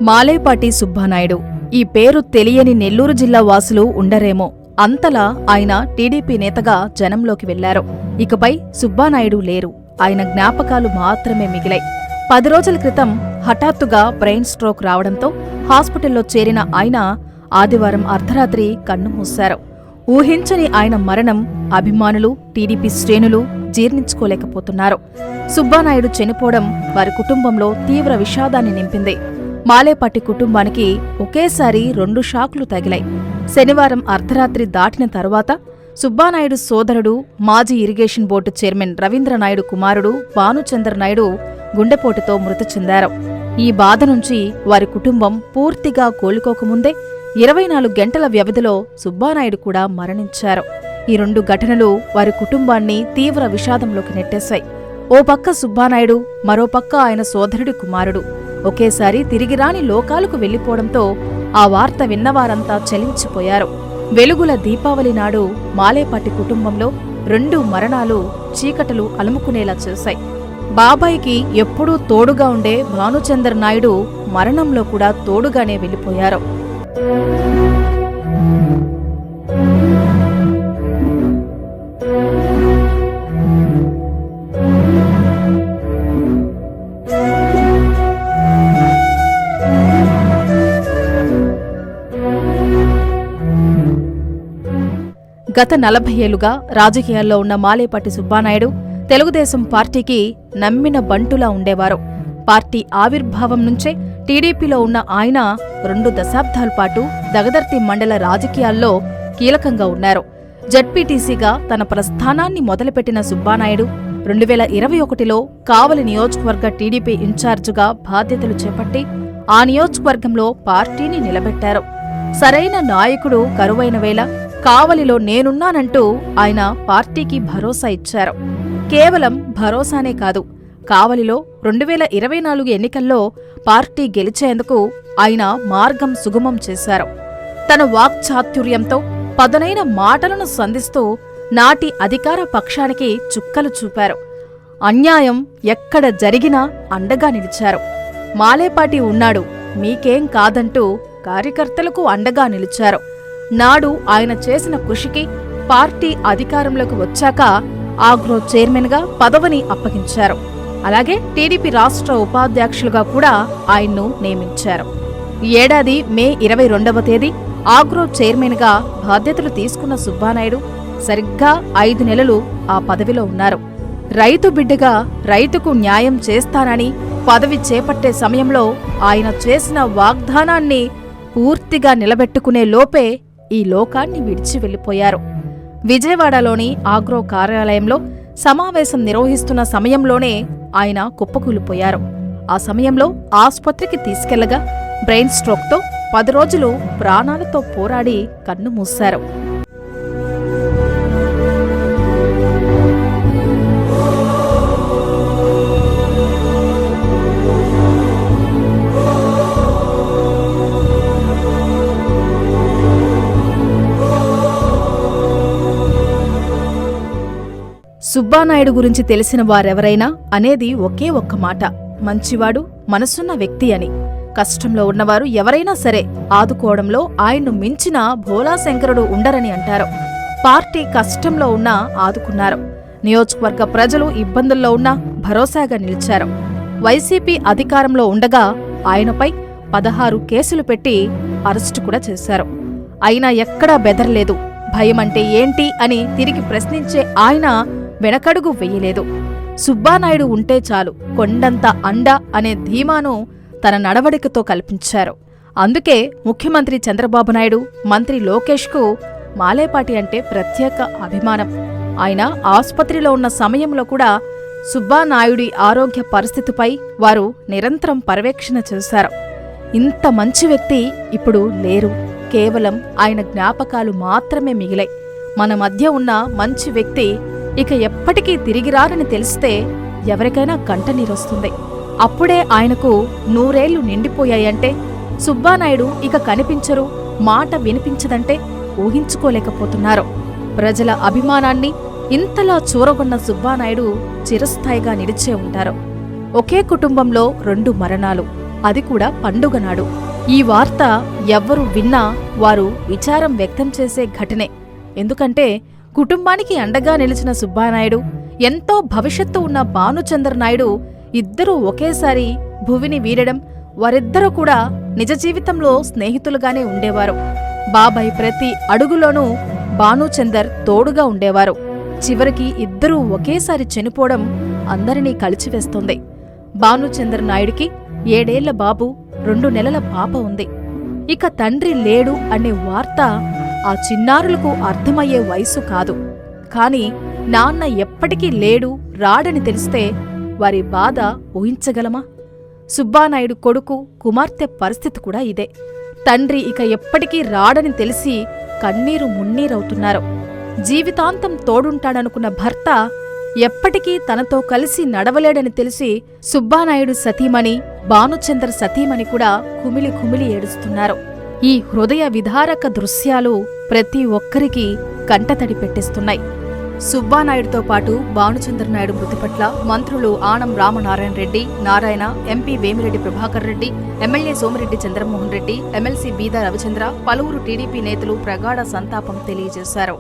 మాలేపాటి సుబ్బానాయుడు. ఈ పేరు తెలియని నెల్లూరు జిల్లా వాసులు ఉండరేమో. అంతలా ఆయన టీడీపీ నేతగా జనంలోకి వెళ్లారు. ఇకపై సుబ్బానాయుడు లేరు. ఆయన జ్ఞాపకాలు మాత్రమే మిగిలాయి. 10 రోజుల క్రితం హఠాత్తుగా బ్రెయిన్ స్ట్రోక్ రావడంతో హాస్పిటల్లో చేరిన ఆయన ఆదివారం అర్ధరాత్రి కన్నుమూశారు. ఊహించని ఆయన మరణం అభిమానులు, టీడీపీ శ్రేణులు జీర్ణించుకోలేకపోతున్నారు. సుబ్బానాయుడు చనిపోవడం వారి కుటుంబంలో తీవ్ర విషాదాన్ని నింపింది. మాలేపాటి కుటుంబానికి ఒకేసారి 2 షాకులు తగిలాయి. శనివారం అర్ధరాత్రి దాటిన తరువాత సుబ్బానాయుడు సోదరుడు, మాజీ ఇరిగేషన్ బోర్డు చైర్మన్ రవీంద్రనాయుడు కుమారుడు భానుచంద్రనాయుడు గుండెపోటుతో మృతి చెందారు. ఈ బాధ నుంచి వారి కుటుంబం పూర్తిగా కోలుకోకముందే 24 గంటల వ్యవధిలో సుబ్బానాయుడు కూడా మరణించారు. ఈ 2 ఘటనలు వారి కుటుంబాన్ని తీవ్ర విషాదంలోకి నెట్టేశాయి. ఓ పక్క సుబ్బానాయుడు, మరోపక్క ఆయన సోదరుడి కుమారుడు ఒకేసారి తిరిగిరాని లోకాలకు వెళ్లిపోవడంతో ఆ వార్త విన్నవారంతా చలించిపోయారు. వెలుగుల దీపావళి నాడు మాలేపాటి కుటుంబంలో 2 మరణాలు చీకటలు అలుముకునేలా చేశాయి. బాబాయికి ఎప్పుడూ తోడుగా ఉండే భానుచందర్ నాయుడు మరణంలో కూడా తోడుగానే వెళ్లిపోయారు. గత 40 ఏళ్లుగా రాజకీయాల్లో ఉన్న మాలేపాటి సుబ్బానాయుడు తెలుగుదేశం పార్టీకి నమ్మిన బంటులా ఉండేవారు. పార్టీ ఆవిర్భావం నుంచే టీడీపీలో ఉన్న ఆయన 2 దశాబ్దాల పాటు దగదర్తి మండల రాజకీయాల్లో కీలకంగా ఉన్నారు. జడ్పీటీసీగా తన ప్రస్థానాన్ని మొదలుపెట్టిన సుబ్బానాయుడు 2021లో కావలి నియోజకవర్గ టీడీపీ ఇన్ఛార్జిగా బాధ్యతలు చేపట్టి ఆ నియోజకవర్గంలో పార్టీని నిలబెట్టారు. సరైన నాయకుడు కరువైన వేళ కావలిలో నేనున్నానంటూ ఆయన పార్టీకి భరోసా ఇచ్చారు. కేవలం భరోసానే కాదు, కావలిలో 2024 ఎన్నికల్లో పార్టీ గెలిచేందుకు ఆయన మార్గం సుగమం చేశారు. తన వాక్చాతుర్యంతో పదునైన మాటలను సంధిస్తూ నాటి అధికార పక్షానికి చుక్కలు చూపారు. అన్యాయం ఎక్కడ జరిగినా అండగా నిలిచారు. మాలేపాటి ఉన్నాడు, మీకేం కాదంటూ కార్యకర్తలకు అండగా నిలిచారు. నాడు ఆయన చేసిన కృషికి పార్టీ అధికారంలోకి వచ్చాక ఆగ్రో చైర్మన్గా పదవిని అప్పగించారు. అలాగే టీడీపీ రాష్ట్ర ఉపాధ్యక్షులుగా కూడా ఆయన్ను నియమించారు. ఈ ఏడాది మే 22వ తేదీ ఆగ్రో చైర్మన్గా బాధ్యతలు తీసుకున్న సుబ్బానాయుడు సరిగ్గా 5 నెలలు ఆ పదవిలో ఉన్నారు. రైతు బిడ్డగా రైతుకు న్యాయం చేస్తానని పదవి చేపట్టే సమయంలో ఆయన చేసిన వాగ్దానాన్ని పూర్తిగా నిలబెట్టుకునే లోపే ఈ లోకాన్ని విడిచి వెళ్లిపోయారు. విజయవాడలోని ఆగ్రో కార్యాలయంలో సమావేశం నిర్వహిస్తున్న సమయంలోనే ఆయన కుప్పకూలిపోయారు. ఆ సమయంలో ఆసుపత్రికి తీసుకెళ్లగా బ్రెయిన్ స్ట్రోక్తో 10 రోజులు ప్రాణాలతో పోరాడి కన్నుమూశారు. సుబ్బానాయుడు గురించి తెలిసిన వారెవరైనా అనేది ఒకే ఒక్క మాట, మంచివాడు, మనసున్న వ్యక్తి అని. కష్టంలో ఉన్నవారు ఎవరైనా సరే ఆదుకోవడంలో ఆయన్ను మించిన భోలాశంకరుడు ఉండరని అంటారు. పార్టీ కష్టంలో ఉన్నా ఆదుకున్నారు. నియోజకవర్గ ప్రజలు ఇబ్బందుల్లో ఉన్నా భరోసాగా నిలిచారు. వైసీపీ అధికారంలో ఉండగా ఆయనపై 16 కేసులు పెట్టి అరెస్టు కూడా చేశారు. అయినా ఎక్కడా బెదరలేదు. భయమంటే ఏంటి అని తిరిగి ప్రశ్నించే ఆయన వెనకడుగు వెయ్యలేదు. సుబ్బానాయుడు ఉంటే చాలు, కొండంత అండ అనే ధీమాను తన నడవడికతో కల్పించారు. అందుకే ముఖ్యమంత్రి చంద్రబాబు నాయుడు, మంత్రి లోకేష్కు మాలేపాటి అంటే ప్రత్యేక అభిమానం. ఆయన ఆసుపత్రిలో ఉన్న సమయంలో కూడా సుబ్బానాయుడి ఆరోగ్య పరిస్థితిపై వారు నిరంతరం పర్యవేక్షణ చేశారు. ఇంత మంచి వ్యక్తి ఇప్పుడు లేరు. కేవలం ఆయన జ్ఞాపకాలు మాత్రమే మిగిలాయి. మన మధ్య ఉన్న మంచి వ్యక్తి ఇక ఎప్పటికీ తిరిగిరారని తెలిస్తే ఎవరికైనా కంటనీరొస్తుంది. అప్పుడే ఆయనకు 100 ఏళ్లు నిండిపోయాయంటే, సుబ్బానాయుడు ఇక కనిపించరు, మాట వినిపించదంటే ఊహించుకోలేకపోతున్నారు. ప్రజల అభిమానాన్ని ఇంతలా చూరగొన్న సుబ్బానాయుడు చిరస్థాయిగా నిలిచే ఉంటారు. ఒకే కుటుంబంలో 2 మరణాలు, అది కూడా పండుగ నాడు. ఈ వార్త ఎవ్వరు విన్నా వారు విచారం వ్యక్తం చేసే ఘటనే. ఎందుకంటే కుటుంబానికి అండగా నిలిచిన సుబ్బానాయుడు, ఎంతో భవిష్యత్తు ఉన్న భానుచందర్ నాయుడు ఇద్దరూ ఒకేసారి భువిని వీడడం, వారిద్దరూ కూడా నిజ జీవితంలో స్నేహితులుగానే ఉండేవారు. బాబాయ్ ప్రతి అడుగులోనూ భానుచందర్ తోడుగా ఉండేవారు. చివరికి ఇద్దరూ ఒకేసారి చనిపోవడం అందరినీ కలిచివేస్తోంది. భానుచందర్ నాయుడికి 7 ఏళ్ల బాబు, 2 నెలల పాప ఉంది. ఇక తండ్రి లేడు అనే వార్త ఆ చిన్నారులకు అర్థమయ్యే వయసు కాదు. కాని నాన్న ఎప్పటికీ లేడు, రాడని తెలిస్తే వారి బాధ ఊహించగలమా? సుబ్బానాయుడు కొడుకు, కుమార్తె పరిస్థితి కూడా ఇదే. తండ్రి ఇక ఎప్పటికీ రాడని తెలిసి కన్నీరు మున్నీరవుతున్నారు. జీవితాంతం తోడుంటాడనుకున్న భర్త ఎప్పటికీ తనతో కలిసి నడవలేడని తెలిసి సుబ్బానాయుడు సతీమణి, భానుచందర్ సతీమణి కూడా కుమిలి కుమిలి ఏడుస్తున్నారు. ఈ హృదయ విదారక దృశ్యాలు ప్రతి ఒక్కరికి కంటతడి పెట్టిస్తున్నాయి. సుబ్బానాయుడుతో పాటు భానుచందర్ నాయుడు మృతి పట్ల మంత్రులు Anam Ramanarayana Reddy, Narayana, MP Vemireddy Prabhakar Reddy, MLA Somireddy Chandramohan Reddy, MLC Beeda Ravichandra, పలువురు టీడీపీ నేతలు ప్రగాఢ సంతాపం తెలియజేశారు.